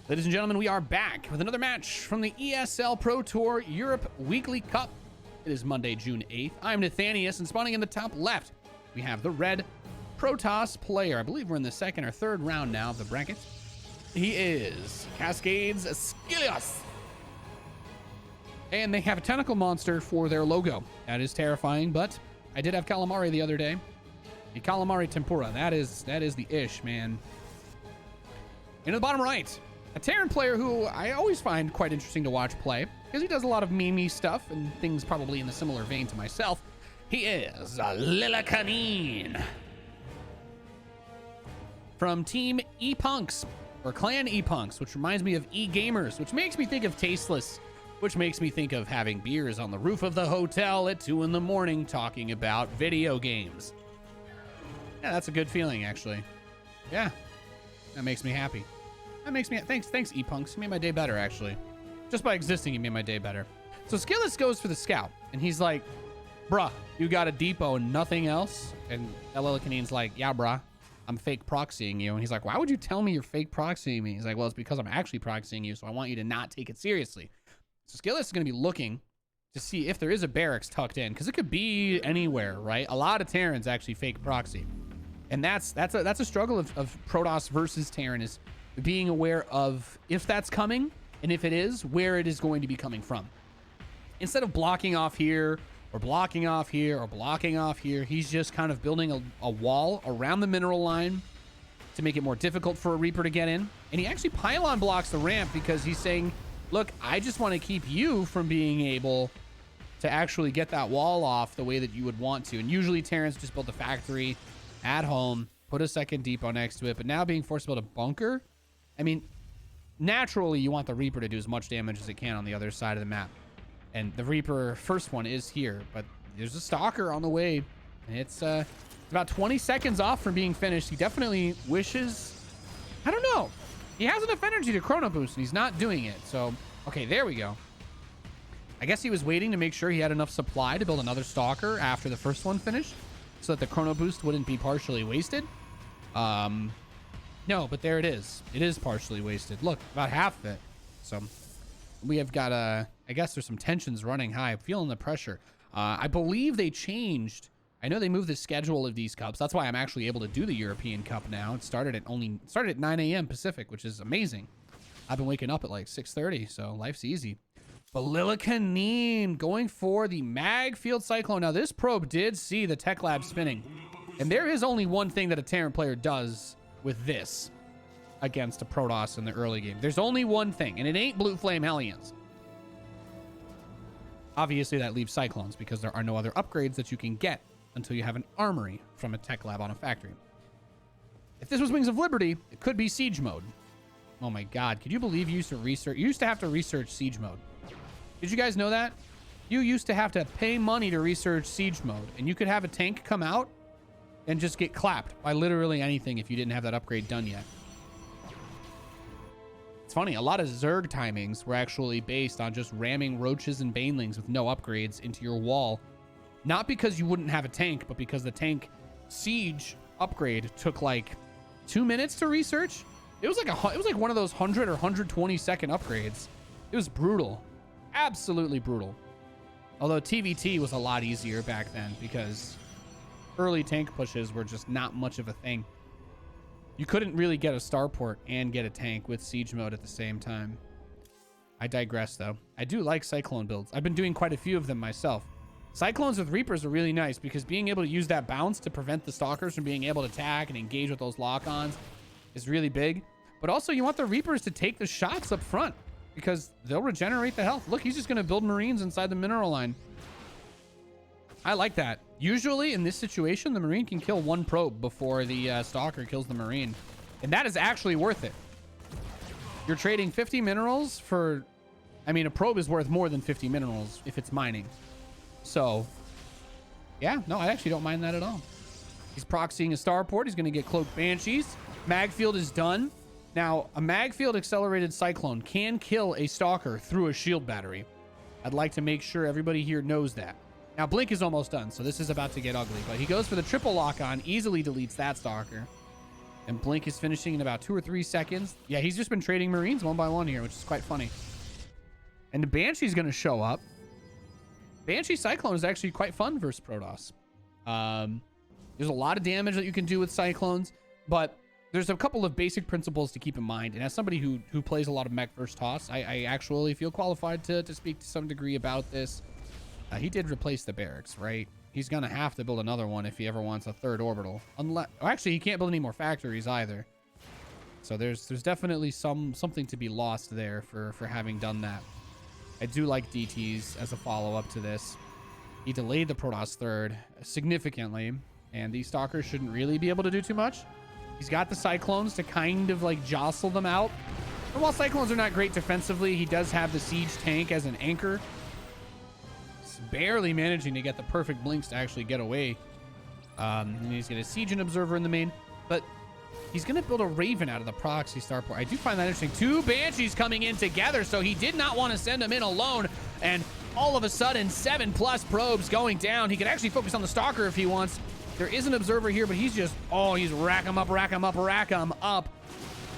Ladies and gentlemen, we are back with another match from the ESL Pro Tour Europe Weekly Cup. It is Monday, June 8th. I'm Nathanias, and spawning in the top left, we have the red Protoss player. I believe we're in the second or third round now of the bracket. He is Cascade's Skillous. And they have a tentacle monster for their logo. That is terrifying, but I did have calamari the other day. The calamari tempura. That is the ish, man. And at the bottom right, a Terran player who I always find quite interesting to watch play because he does a lot of meme stuff and things probably in a similar vein to myself. He is Lillekanin from Team E-Punks, or Clan E-Punks, which reminds me of E-Gamers, which makes me think of Tasteless, which makes me think of having beers on the roof of the hotel at 2 in the morning talking about video games. Yeah, that's a good feeling, actually. Yeah, that makes me happy. That makes me... Thanks, E-Punks. You made my day better, actually. Just by existing, you made my day better. So Skillous goes for the scout, and he's like, bruh, you got a depot and nothing else? And Lillekanin's like, yeah, bruh, I'm fake proxying you. And he's like, why would you tell me you're fake proxying me? He's like, well, it's because I'm actually proxying you, so I want you to not take it seriously. So Skillous is going to be looking to see if there is a barracks tucked in, because it could be anywhere, right? A lot of Terrans actually fake proxy. And that's a struggle of Protoss versus Terran, is being aware of if that's coming, and if it is, where it is going to be coming from. Instead of blocking off here, or blocking off here, or blocking off here, he's just kind of building a wall around the mineral line to make it more difficult for a Reaper to get in. And he actually pylon blocks the ramp because he's saying, look, I just want to keep you from being able to actually get that wall off the way that you would want to. And usually Terrans just build a factory at home, put a second depot next to it, but now being forced to build a bunker, I mean, naturally you want the Reaper to do as much damage as it can on the other side of the map. And the Reaper first one is here, but there's a Stalker on the way. It's about 20 seconds off from being finished. He definitely wishes, I don't know. He has enough energy to chrono boost and he's not doing it. So, okay, there we go. I guess he was waiting to make sure he had enough supply to build another Stalker after the first one finished, so that the chrono boost wouldn't be partially wasted. No, but there it is. It is partially wasted. Look, about half of it. So we have got I guess there's some tensions running high. I'm feeling the pressure. I believe they changed. I know they moved the schedule of these cups. That's why I'm actually able to do the European Cup now. It started at 9 a.m. Pacific, which is amazing. I've been waking up at like 6:30, so life's easy. But Lillekanin going for the Mag Field Cyclone. Now, this probe did see the Tech Lab spinning. And there is only one thing that a Terran player does with this against a Protoss in the early game. There's only one thing, and it ain't Blue Flame Hellions. Obviously, that leaves Cyclones, because there are no other upgrades that you can get until you have an armory from a Tech Lab on a factory. If this was Wings of Liberty, it could be Siege Mode. Oh my god, could you believe you used to have to research Siege Mode? Did you guys know that? You used to have to pay money to research Siege Mode, and you could have a tank come out and just get clapped by literally anything if you didn't have that upgrade done yet. It's funny, a lot of Zerg timings were actually based on just ramming roaches and banelings with no upgrades into your wall. Not because you wouldn't have a tank, but because the tank siege upgrade took like 2 minutes to research. It was like one of those 100 or 120 second upgrades. It was brutal. Absolutely brutal. Although TvT was a lot easier back then because early tank pushes were just not much of a thing. You couldn't really get a starport and get a tank with siege mode at the same time. I digress though. I do like Cyclone builds. I've been doing quite a few of them myself. Cyclones with Reapers are really nice because being able to use that bounce to prevent the Stalkers from being able to attack and engage with those lock-ons is really big. But also you want the Reapers to take the shots up front because they'll regenerate the health. Look, he's just going to build Marines inside the mineral line. I like that. Usually in this situation, the Marine can kill one probe before the Stalker kills the Marine. And that is actually worth it. You're trading 50 minerals for... I mean, a probe is worth more than 50 minerals if it's mining. So, yeah, no, I actually don't mind that at all. He's proxying a starport. He's going to get Cloaked Banshees. Magfield is done. Now, a Magfield accelerated Cyclone can kill a Stalker through a shield battery. I'd like to make sure everybody here knows that. Now, Blink is almost done, so this is about to get ugly. But he goes for the triple lock-on, easily deletes that Stalker. And Blink is finishing in about 2 or 3 seconds. Yeah, he's just been trading Marines one by one here, which is quite funny. And the Banshee's going to show up. Banshee Cyclone is actually quite fun versus Protoss. There's a lot of damage that you can do with Cyclones, but there's a couple of basic principles to keep in mind. And as somebody who plays a lot of mech versus Toss, I actually feel qualified to speak to some degree about this. He did replace the barracks, right? He's going to have to build another one if he ever wants a third orbital. Unless, actually, he can't build any more factories either. So there's definitely something to be lost there for having done that. I do like DTs as a follow-up to this. He delayed the Protoss third significantly, and these Stalkers shouldn't really be able to do too much. He's got the Cyclones to kind of like jostle them out. And while Cyclones are not great defensively, he does have the Siege tank as an anchor. Barely managing to get the perfect blinks to actually get away. And he's going to siege an observer in the main, but he's going to build a Raven out of the proxy starport. I do find that interesting. 2 Banshees coming in together, so he did not want to send them in alone. And all of a sudden, 7+ probes going down. He could actually focus on the Stalker if he wants. There is an observer here, but he's just, he's rack him up, rack him up, rack him up.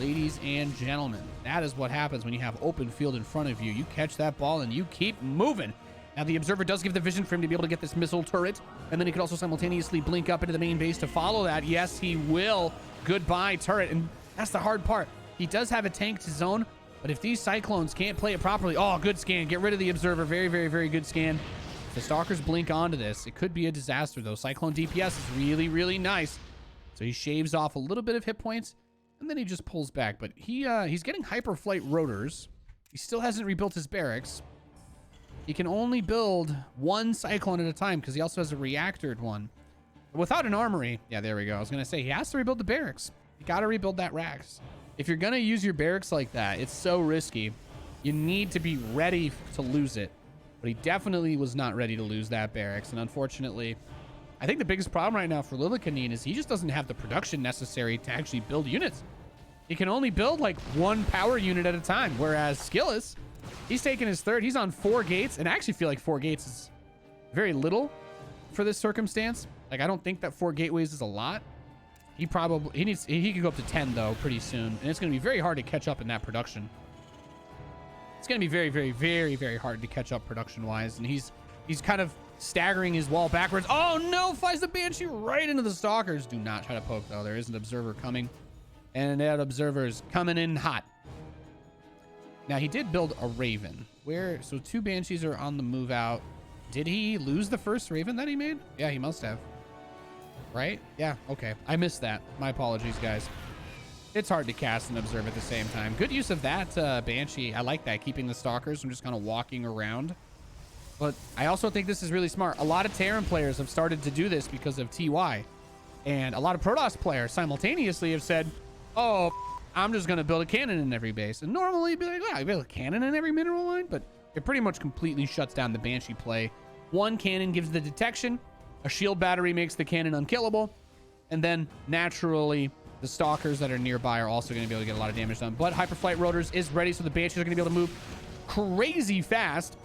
Ladies and gentlemen, that is what happens when you have open field in front of you. You catch that ball and you keep moving. Now, the observer does give the vision for him to be able to get this missile turret, and then he could also simultaneously blink up into the main base to follow that. Yes, he will. Goodbye, turret. And that's the hard part. He does have a tank to zone, but if these Cyclones can't play it properly, good scan. Get rid of the observer. Very, very, very good scan. If the Stalkers blink onto this, it could be a disaster, though. Cyclone DPS is really, really nice. So he shaves off a little bit of hit points, and then he just pulls back. But he's getting hyperflight rotors. He still hasn't rebuilt his barracks. He can only build 1 Cyclone at a time because he also has a reactored one. Without an armory, yeah, there we go. I was going to say, he has to rebuild the barracks. You got to rebuild that racks. If you're going to use your barracks like that, it's so risky. You need to be ready to lose it. But he definitely was not ready to lose that barracks. And unfortunately, I think the biggest problem right now for Lillekanin is he just doesn't have the production necessary to actually build units. He can only build like 1 power unit at a time, whereas Skillous, he's taking his third. He's on 4 gates, and I actually feel like 4 gates is very little for this circumstance. Like, I don't think that 4 gateways is a lot. He could go up to 10 though pretty soon, and it's going to be very hard to catch up in that production. It's going to be very, very, very, very hard to catch up production wise, and he's kind of staggering his wall backwards. Oh no! Flies the Banshee right into the Stalkers. Do not try to poke though. There is an observer coming, and that observer's coming in hot. Now, he did build a Raven. So 2 Banshees are on the move out. Did he lose the first Raven that he made? Yeah, he must have. Right? Yeah, okay. I missed that. My apologies, guys. It's hard to cast and observe at the same time. Good use of that Banshee. I like that, keeping the Stalkers from just kind of walking around. But I also think this is really smart. A lot of Terran players have started to do this because of TY. And a lot of Protoss players simultaneously have said, I'm just going to build a cannon in every base. And normally you'd be like, I build a cannon in every mineral line, but it pretty much completely shuts down the Banshee play. 1 cannon gives the detection, a shield battery makes the cannon unkillable, and then naturally the Stalkers that are nearby are also going to be able to get a lot of damage done. But Hyperflight Rotors is ready, so the Banshees are going to be able to move crazy fast.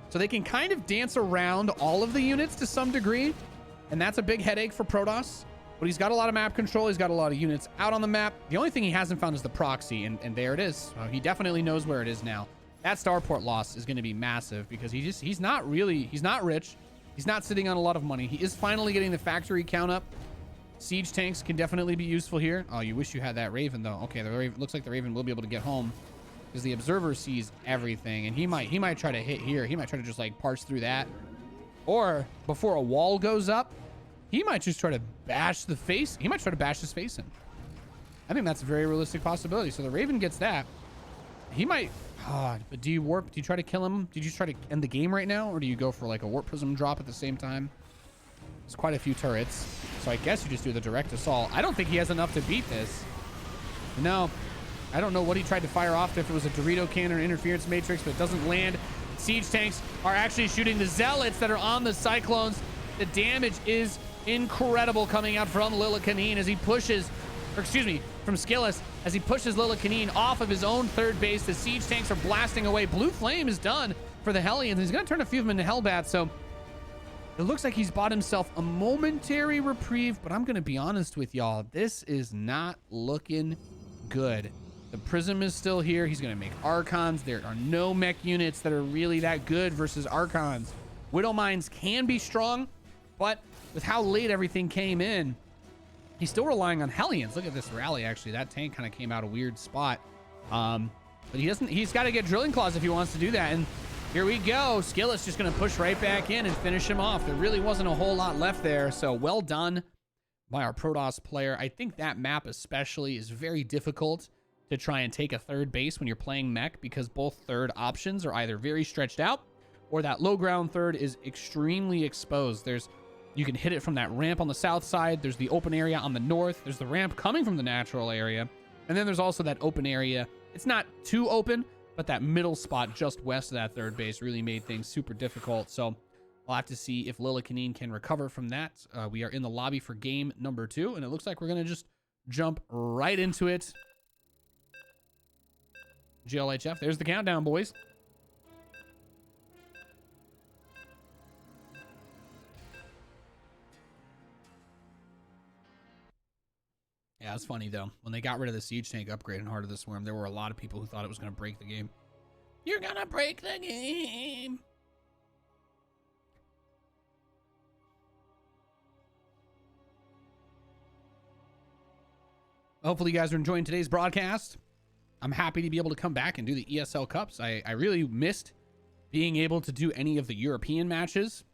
So they can kind of dance around all of the units to some degree, and that's a big headache for Protoss. But he's got a lot of map control. He's got a lot of units out on the map. The only thing he hasn't found is the proxy, and there it is. He definitely knows where it is now. That starport loss is going to be massive because he's not rich. He's not sitting on a lot of money. He is finally getting the factory count up. Siege tanks can definitely be useful here. Oh, you wish you had that Raven though. Okay, the Raven looks like the Raven will be able to get home because the observer sees everything, and he might try to hit here. He might try to just like parse through that, or before a wall goes up, he might just try to bash the face. He might try to bash his face in. I think that's a very realistic possibility. So the Raven gets that. He might. But do you warp? Do you try to kill him? Did you try to end the game right now, or do you go for like a warp prism drop at the same time? There's quite a few turrets, so I guess you just do the direct assault. I don't think he has enough to beat this. No, I don't know what he tried to fire off. If it was a Dorito cannon or interference matrix, but it doesn't land. Siege tanks are actually shooting the zealots that are on the Cyclones. The damage is incredible coming out from Lillekanin as he pushes, from Skillous, as he pushes Lillekanin off of his own 3rd base. The siege tanks are blasting away. Blue Flame is done for the Hellions. He's going to turn a few of them into Hellbats, so It looks like he's bought himself a momentary reprieve, but I'm going to be honest with y'all. This is not looking good. The Prism is still here. He's going to make Archons. There are no mech units that are really that good versus Archons. Widow Mines can be strong, but with how late everything came in, he's still relying on Hellions. Look at this rally, actually. That tank kind of came out a weird spot. But he's got to get Drilling Claws if he wants to do that. And here we go. Skillous just going to push right back in and finish him off. There really wasn't a whole lot left there. So well done by our Protoss player. I think that map especially is very difficult to try and take a third base when you're playing mech, because both third options are either very stretched out or that low ground third is extremely exposed. You can hit it from that ramp on the south side. There's the open area on the north. There's the ramp coming from the natural area. And then there's also that open area. It's not too open, but that middle spot just west of that third base really made things super difficult. So I'll have to see if Lillekanin can recover from that. We are in the lobby for game number 2, and it looks like we're going to just jump right into it. GLHF, there's the countdown, boys. Yeah, it's funny, though. When they got rid of the Siege Tank upgrade in Heart of the Swarm, there were a lot of people who thought it was going to break the game. You're going to break the game. Hopefully you guys are enjoying today's broadcast. I'm happy to be able to come back and do the ESL Cups. I really missed being able to do any of the European matches.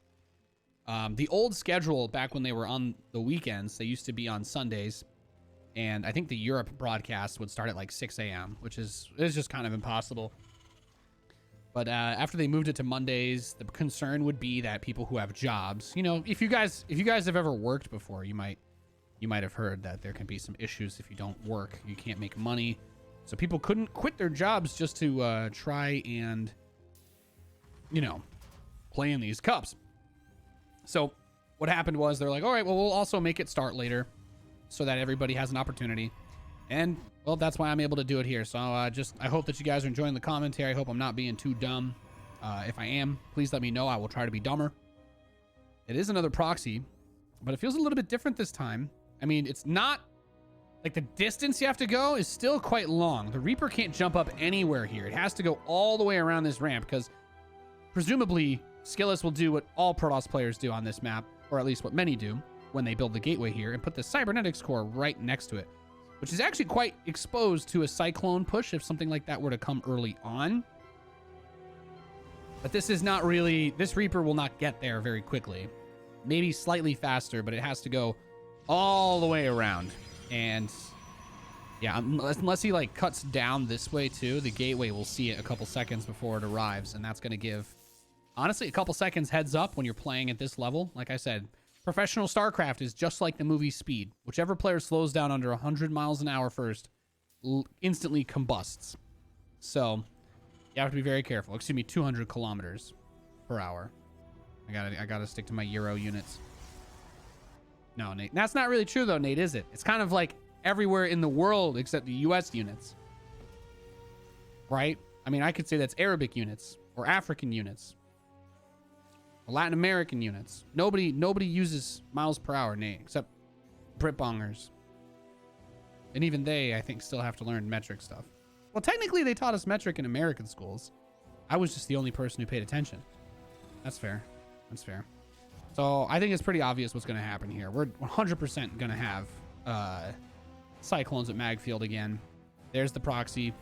The old schedule back when they were on the weekends, they used to be on Sundays. And I think the Europe broadcast would start at like 6 a.m., which is just kind of impossible. But after they moved it to Mondays, the concern would be that people who have jobs, you know, if you guys have ever worked before, you might have heard that there can be some issues if you don't work. You can't make money. So people couldn't quit their jobs just to try and, you know, play in these cups. So what happened was they're like, all right, well, we'll also make it start later so that everybody has an opportunity. And, well, that's why I'm able to do it here. So I hope that you guys are enjoying the commentary. I hope I'm not being too dumb. If I am, please let me know. I will try to be dumber. It is another proxy, but it feels a little bit different this time. I mean, it's not like the distance you have to go is still quite long. The Reaper can't jump up anywhere here. It has to go all the way around this ramp, because presumably Skillous will do what all Protoss players do on this map, or at least what many do when they build the gateway here, and put the Cybernetics core right next to it, which is actually quite exposed to a Cyclone push if something like that were to come early on. But this is not really, this Reaper will not get there very quickly. Maybe slightly faster, but it has to go all the way around. And yeah, unless he like cuts down this way too, the gateway will see it a couple seconds before it arrives. And that's going to give, honestly, a couple seconds heads up when you're playing at this level. Like I said, professional StarCraft is just like the movie Speed. Whichever player slows down under 100 miles an hour first instantly combusts. So you have to be very careful. Excuse me, 200 kilometers per hour. I gotta stick to my Euro units. No, Nate. That's not really true, though, Nate, is it? It's kind of like everywhere in the world except the U.S. units. Right? I mean, I could say that's Arabic units or African units or Latin American units. Nobody uses miles per hour, Nate, except Britbongers. And even they, I think, still have to learn metric stuff. Well, technically, they taught us metric in American schools. I was just the only person who paid attention. That's fair. That's fair. So I think it's pretty obvious what's going to happen here. We're 100% going to have Cyclones at Magfield again. There's the proxy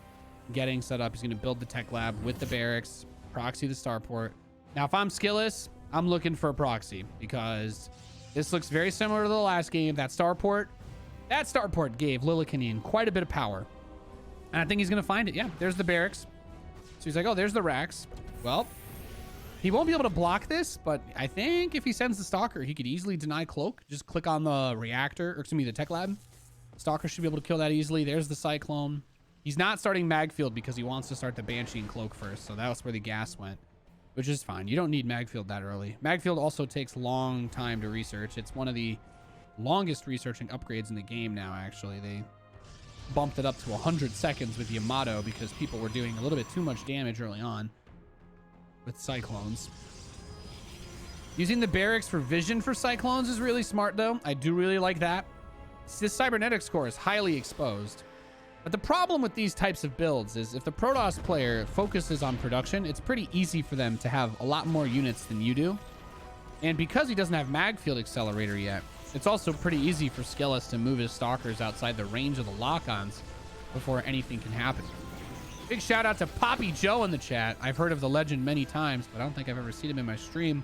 getting set up. He's going to build the tech lab with the barracks, proxy the starport. Now, if I'm Skillous, I'm looking for a proxy because this looks very similar to the last game. That starport gave Lillekanin quite a bit of power. And I think he's going to find it. Yeah, there's the barracks. So he's like, oh, there's the racks. Well, he won't be able to block this, but I think if he sends the Stalker, he could easily deny Cloak. Just click on the reactor, or excuse me, the tech lab. Stalker should be able to kill that easily. There's the Cyclone. He's not starting Magfield because he wants to start the Banshee and Cloak first, so that was where the gas went, which is fine. You don't need Magfield that early. Magfield also takes a long time to research. It's one of the longest researching upgrades in the game now, actually. They bumped it up to 100 seconds with Yamato because people were doing a little bit too much damage early on with Cyclones. Using the barracks for vision for Cyclones is really smart, though. I do really like that. This cybernetics core is highly exposed. But the problem with these types of builds is if the Protoss player focuses on production, it's pretty easy for them to have a lot more units than you do. And because he doesn't have mag field accelerator yet, it's also pretty easy for Skillous to move his stalkers outside the range of the lock-ons before anything can happen. Big shout out to Poppy Joe in the chat. I've heard of the legend many times, but I don't think I've ever seen him in my stream.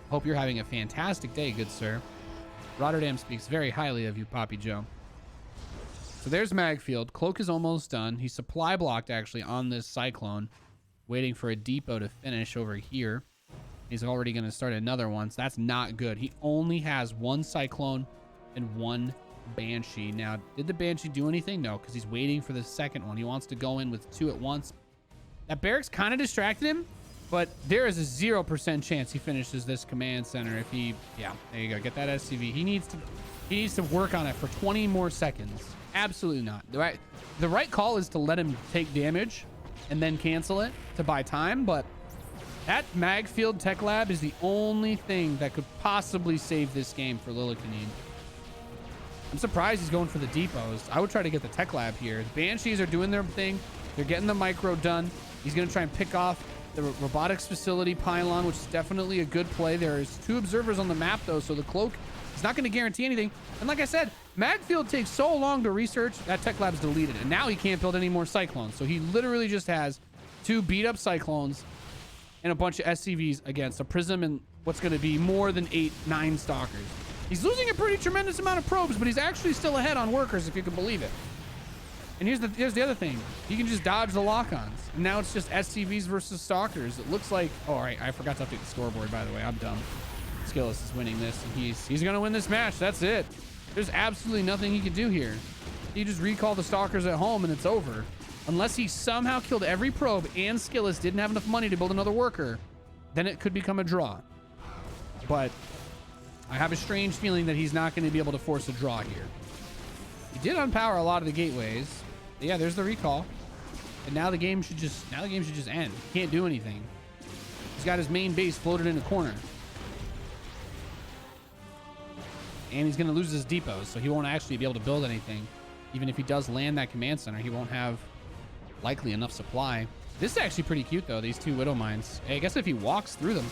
Hope you're having a fantastic day, good sir. Rotterdam speaks very highly of you, Poppy Joe. So there's Magfield. Cloak is almost done. He's supply blocked actually on this Cyclone, waiting for a depot to finish over here. He's already going to start another one, so that's not good. He only has one Cyclone and one Banshee. Now, did the Banshee do anything? No, because he's waiting for the second one. He wants to go in with two at once. That barracks kind of distracted him, but there is a 0% chance he finishes this command center if he... Yeah, there you go. Get that SCV. He needs to work on it for 20 more seconds. Absolutely not. The right call is to let him take damage and then cancel it to buy time, but that Magfield Tech Lab is the only thing that could possibly save this game for Lillekanin. I'm surprised he's going for the depots. I would try to get the Tech Lab here. The Banshees are doing their thing. They're getting the micro done. He's going to try and pick off the robotics facility pylon, which is definitely a good play. There's 2 observers on the map, though, so the cloak is not going to guarantee anything. And like I said, Magfield takes so long to research, that Tech Lab's deleted. And now he can't build any more Cyclones. So he literally just has 2 beat-up Cyclones and a bunch of SCVs against a Prism and what's going to be more than 8-9 Stalkers. He's losing a pretty tremendous amount of probes, but he's actually still ahead on workers, if you can believe it. And here's the other thing. He can just dodge the lock-ons. And now it's just SCVs versus Stalkers. It looks like... Oh, all right. I forgot to update the scoreboard, by the way. I'm dumb. Skillous is winning this, and he's going to win this match. That's it. There's absolutely nothing he can do here. He just recall the Stalkers at home, and it's over. Unless he somehow killed every probe and Skillous didn't have enough money to build another worker, then it could become a draw. But I have a strange feeling that he's not going to be able to force a draw here. He did unpower a lot of the gateways. But yeah, there's the recall. And now the game should just end. He can't do anything. He's got his main base floated in a corner. And he's going to lose his depots, so he won't actually be able to build anything. Even if he does land that command center, he won't have likely enough supply. This is actually pretty cute, though, these 2 Widow Mines. Hey, I guess if he walks through them.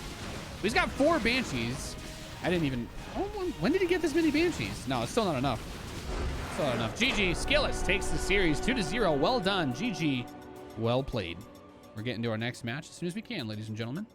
But he's got 4 Banshees. I didn't even... Oh, when did he get this many Banshees? No, it's still not enough. Still not enough. GG. Skillous takes the series 2-0. Well done. GG. Well played. We're getting to our next match as soon as we can, ladies and gentlemen.